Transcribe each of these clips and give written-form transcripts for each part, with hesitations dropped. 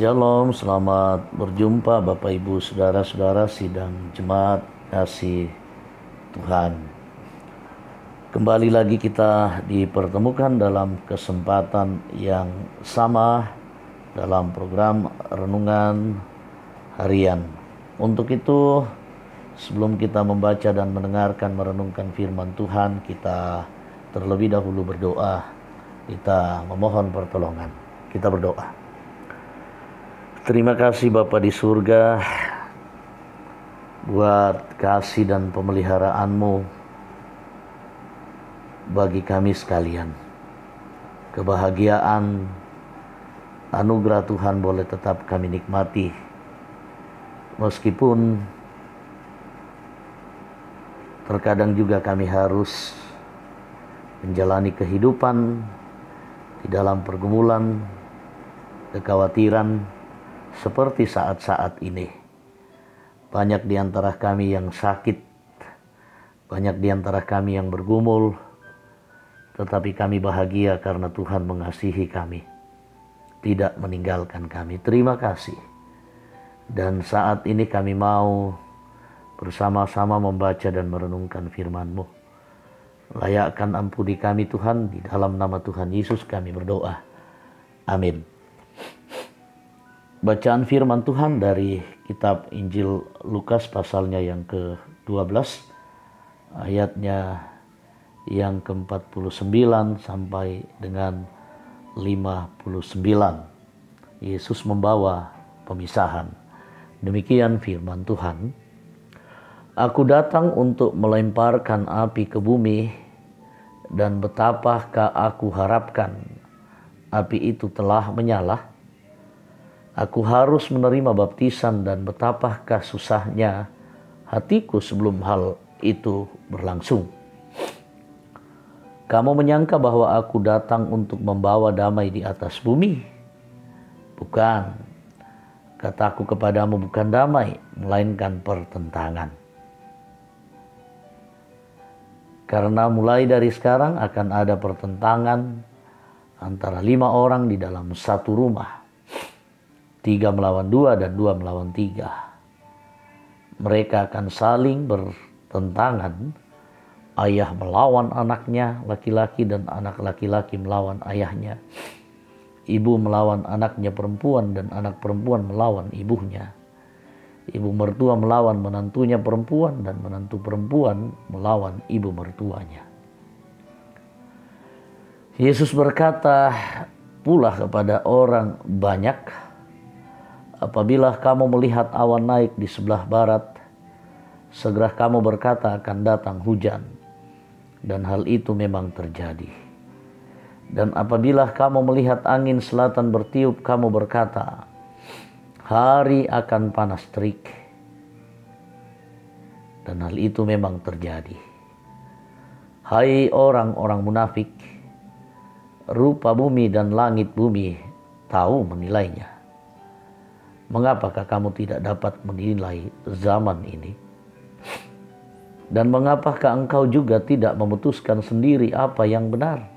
Shalom, selamat berjumpa Bapak Ibu Saudara-saudara sidang jemaat kasih Tuhan. Kembali lagi kita dipertemukan dalam kesempatan yang sama dalam program Renungan Harian. Untuk itu, sebelum kita membaca dan mendengarkan merenungkan firman Tuhan, kita terlebih dahulu berdoa. Kita memohon pertolongan. Kita berdoa. Terima kasih Bapa di surga buat kasih dan pemeliharaan-Mu bagi kami sekalian. Kebahagiaan, anugerah Tuhan boleh tetap kami nikmati meskipun terkadang juga kami harus menjalani kehidupan di dalam pergumulan, kekhawatiran, seperti saat-saat ini. Banyak di antara kami yang sakit, banyak di antara kami yang bergumul, tetapi kami bahagia karena Tuhan mengasihi kami, tidak meninggalkan kami. Terima kasih. Dan saat ini kami mau bersama-sama membaca dan merenungkan firman-Mu. Layakkan ampuni kami Tuhan, di dalam nama Tuhan Yesus kami berdoa. Amin. Bacaan firman Tuhan dari kitab Injil Lukas pasalnya yang ke-12, ayatnya yang ke-49 sampai dengan 59. Yesus membawa pemisahan. Demikian firman Tuhan. Aku datang untuk melemparkan api ke bumi, dan betapakah aku harapkan api itu telah menyala? Aku harus menerima baptisan, dan betapakah susahnya hatiku sebelum hal itu berlangsung. Kamu menyangka bahwa aku datang untuk membawa damai di atas bumi? Bukan. Kataku kepadamu, bukan damai, melainkan pertentangan. Karena mulai dari sekarang akan ada pertentangan antara 5 orang di dalam satu rumah. 3 melawan 2 dan 2 melawan 3. Mereka akan saling bertentangan. Ayah melawan anaknya laki-laki dan anak laki-laki melawan ayahnya. Ibu melawan anaknya perempuan dan anak perempuan melawan ibunya. Ibu mertua melawan menantunya perempuan dan menantu perempuan melawan ibu mertuanya. Yesus berkata pula kepada orang banyak, apabila kamu melihat awan naik di sebelah barat, segera kamu berkata akan datang hujan. Dan hal itu memang terjadi. Dan apabila kamu melihat angin selatan bertiup, kamu berkata, hari akan panas terik. Dan hal itu memang terjadi. Hai orang-orang munafik, rupa bumi dan langit bumi tahu menilainya. Mengapakah kamu tidak dapat menilai zaman ini? Dan mengapakah engkau juga tidak memutuskan sendiri apa yang benar?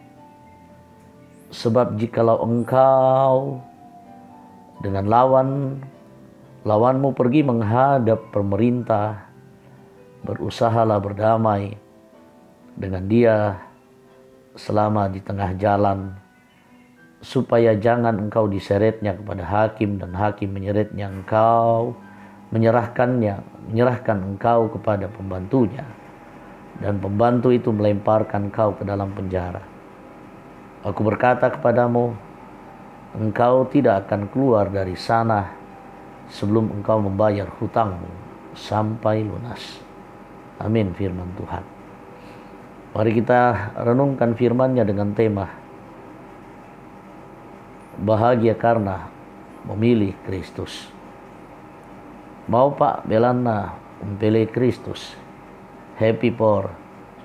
Sebab jikalau engkau dengan lawanmu pergi menghadap pemerintah, berusahalah berdamai dengan dia selama di tengah jalan, supaya jangan engkau diseretnya kepada hakim dan hakim menyerahkan engkau kepada pembantunya, dan pembantu itu melemparkan engkau ke dalam penjara. Aku berkata kepadamu, engkau tidak akan keluar dari sana sebelum engkau membayar hutangmu sampai lunas. Amin firman Tuhan. Mari kita renungkan firman-Nya dengan tema bahagia karena memilih Kristus. Mau Pak Belana memilih Kristus. Happy for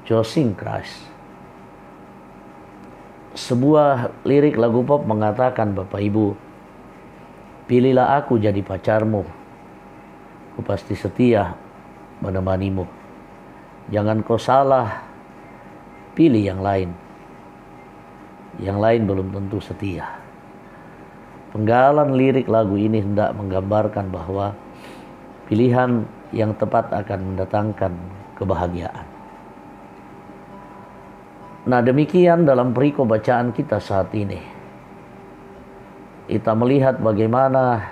choosing Christ. Sebuah lirik lagu pop mengatakan, Bapak Ibu, pilihlah aku jadi pacarmu. Ku pasti setia menemanimu. Jangan kau salah pilih yang lain. Yang lain belum tentu setia. Penggalan lirik lagu ini hendak menggambarkan bahwa pilihan yang tepat akan mendatangkan kebahagiaan. Nah, demikian dalam perikop bacaan kita saat ini. Kita melihat bagaimana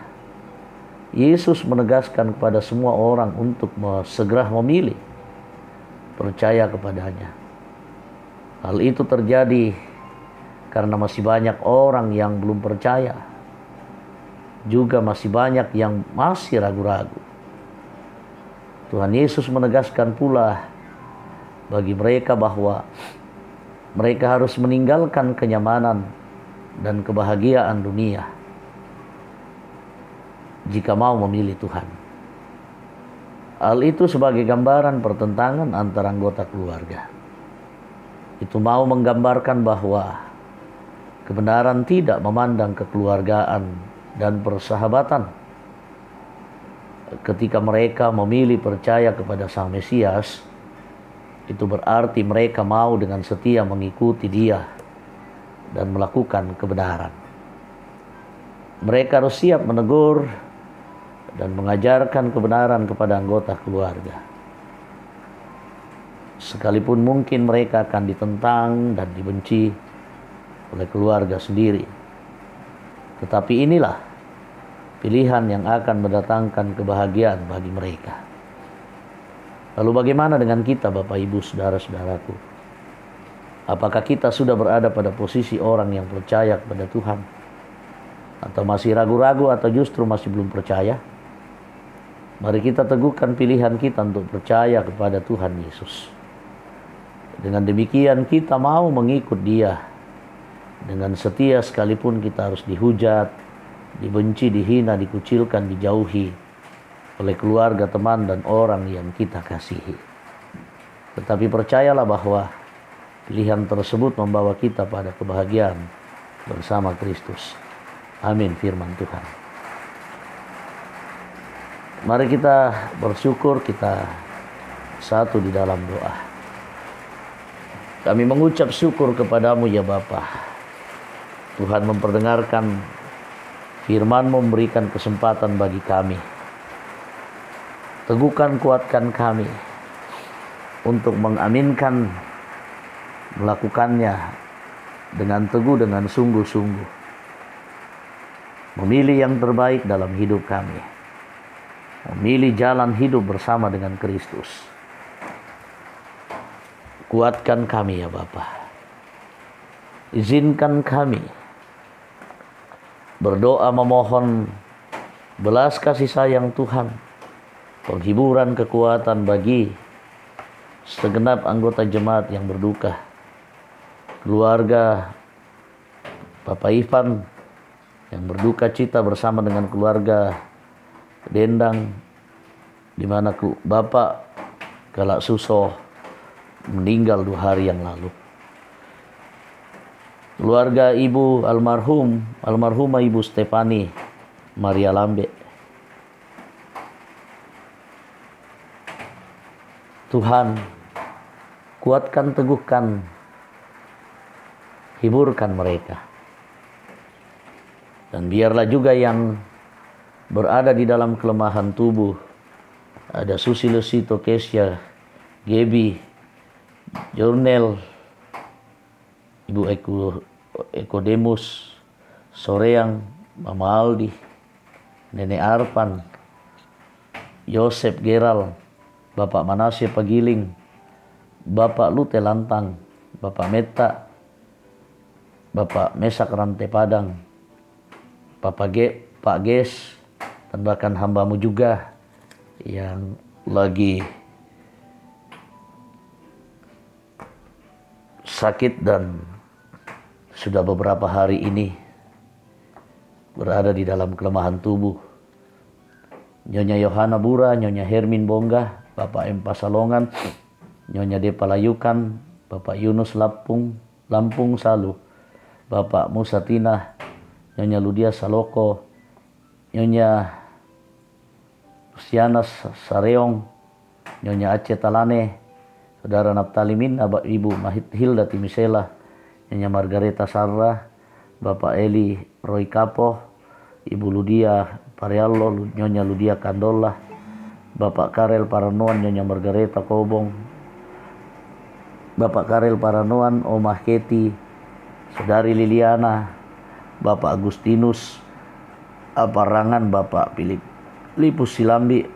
Yesus menegaskan kepada semua orang untuk segera memilih percaya kepadanya. Hal itu terjadi karena masih banyak orang yang belum percaya. Juga masih banyak yang masih ragu-ragu. Tuhan Yesus menegaskan pula bagi mereka bahwa mereka harus meninggalkan kenyamanan dan kebahagiaan dunia jika mau memilih Tuhan. Hal itu sebagai gambaran pertentangan antara anggota keluarga. Itu mau menggambarkan bahwa kebenaran tidak memandang kekeluargaan dan persahabatan. Ketika mereka memilih percaya kepada Sang Mesias, itu berarti mereka mau dengan setia mengikuti Dia dan melakukan kebenaran. Mereka harus siap menegur dan mengajarkan kebenaran kepada anggota keluarga. Sekalipun mungkin mereka akan ditentang dan dibenci oleh keluarga sendiri. Tetapi inilah pilihan yang akan mendatangkan kebahagiaan bagi mereka. Lalu bagaimana dengan kita, Bapak, Ibu, saudara-saudaraku? Apakah kita sudah berada pada posisi orang yang percaya kepada Tuhan? Atau masih ragu-ragu atau justru masih belum percaya? Mari kita teguhkan pilihan kita untuk percaya kepada Tuhan Yesus. Dengan demikian kita mau mengikut Dia dengan setia sekalipun kita harus dihujat, dibenci, dihina, dikucilkan, dijauhi oleh keluarga, teman, dan orang yang kita kasihi. Tetapi percayalah bahwa pilihan tersebut membawa kita pada kebahagiaan bersama Kristus. Amin, firman Tuhan. Mari kita bersyukur, kita satu di dalam doa. Kami mengucap syukur kepadamu ya Bapa. Tuhan memperdengarkan firman memberikan kesempatan bagi kami. Teguhkan, kuatkan kami untuk mengaminkan, melakukannya dengan teguh, dengan sungguh-sungguh. Memilih yang terbaik dalam hidup kami. Memilih jalan hidup bersama dengan Kristus. Kuatkan kami ya Bapa. Izinkan kami berdoa memohon belas kasih sayang Tuhan, penghiburan, kekuatan bagi segenap anggota jemaat yang berduka, keluarga Bapak Ivan yang berduka cita bersama dengan keluarga Dendang, di mana Bapak Galak Suso meninggal 2 hari yang lalu. Keluarga Ibu almarhumah Ibu Stefani Maria Lambe. Tuhan, kuatkan, teguhkan, hiburkan mereka. Dan biarlah juga yang berada di dalam kelemahan tubuh, ada Susi Lesito, Kesia, Gebi, Jurnel, Ibu Eko Demus, Soreang, Mama Aldi, Nenek Arpan, Yosep Geral, Bapak Manasye Pagiling, Bapak Lute Lantang, Bapak Meta, Bapak Mesak Rante Padang, Pak Ges, dan bahkan hambamu juga yang lagi sakit dan sudah beberapa hari ini berada di dalam kelemahan tubuh. Nyonya Yohana Bura, Nyonya Hermin Bongga, Bapak M. Pasalongan, Nyonya Depa Layukan, Bapak Yunus Lampung Salu, Bapak Musa Tina, Nyonya Ludia Saloko, Nyonya Luciana Sareong, Nyonya Aceh Talane, Saudara Naftali Min, Ibu Hilda Timisela, Nyonya Margareta Sarra, Bapak Eli Roy Kapo, Ibu Ludia Pariallo, Nyonya Ludia Kandola, Bapak Karel Paranoan, Nyonya Margareta Kobong, Bapak Karel Paranoan, Omah Keti, Saudari Liliana, Bapak Agustinus Aparangan, Bapak Philip Lipus Silambi,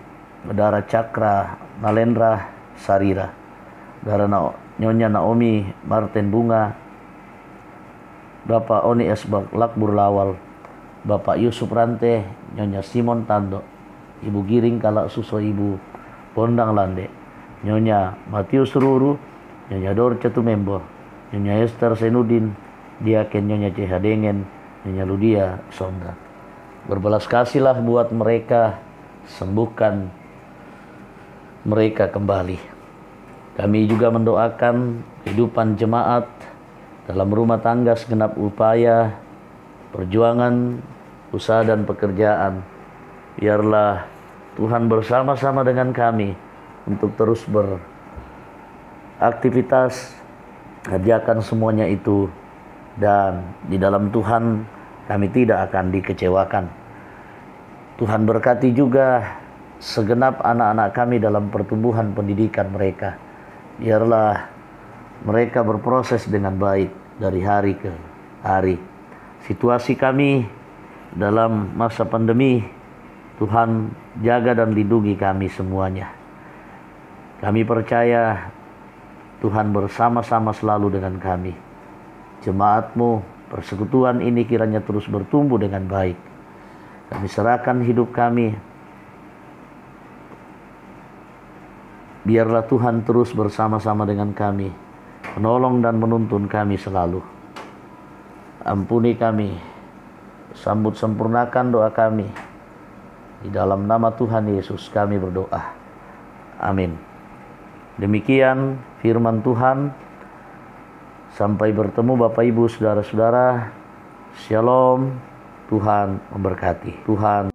Saudara Cakra Nalendra Sarira, Saudara Nyonya Naomi Martin Bunga, Bapak Oni S. Lakbur Lawal, Bapak Yusuf Rante, Nyonya Simon Tando, Ibu Giring Kalak Suso, Ibu Bondang Lande, Nyonya Matius Ruru, Nyonya Dorce Tumembo, Nyonya Esther Senudin, Diaken Nyonya Cehadengen, Nyonya Ludia Sonda. Berbelas kasihlah buat mereka, sembuhkan mereka kembali. Kami juga mendoakan kehidupan jemaat dalam rumah tangga, segenap upaya, perjuangan, usaha dan pekerjaan. Biarlah Tuhan bersama-sama dengan kami untuk terus beraktivitas, kerjakan semuanya itu, dan di dalam Tuhan kami tidak akan dikecewakan. Tuhan berkati juga segenap anak-anak kami dalam pertumbuhan pendidikan mereka. Biarlah mereka berproses dengan baik dari hari ke hari. Situasi kami dalam masa pandemi, Tuhan jaga dan lindungi kami semuanya. Kami percaya Tuhan bersama-sama selalu dengan kami. Jemaat-Mu, persekutuan ini kiranya terus bertumbuh dengan baik. Kami serahkan hidup kami. Biarlah Tuhan terus bersama-sama dengan kami, menolong dan menuntun kami selalu. Ampuni kami, sambut sempurnakan doa kami. Di dalam nama Tuhan Yesus kami berdoa. Amin. Demikian firman Tuhan. Sampai bertemu Bapak Ibu, saudara-saudara. Shalom. Tuhan memberkati. Tuhan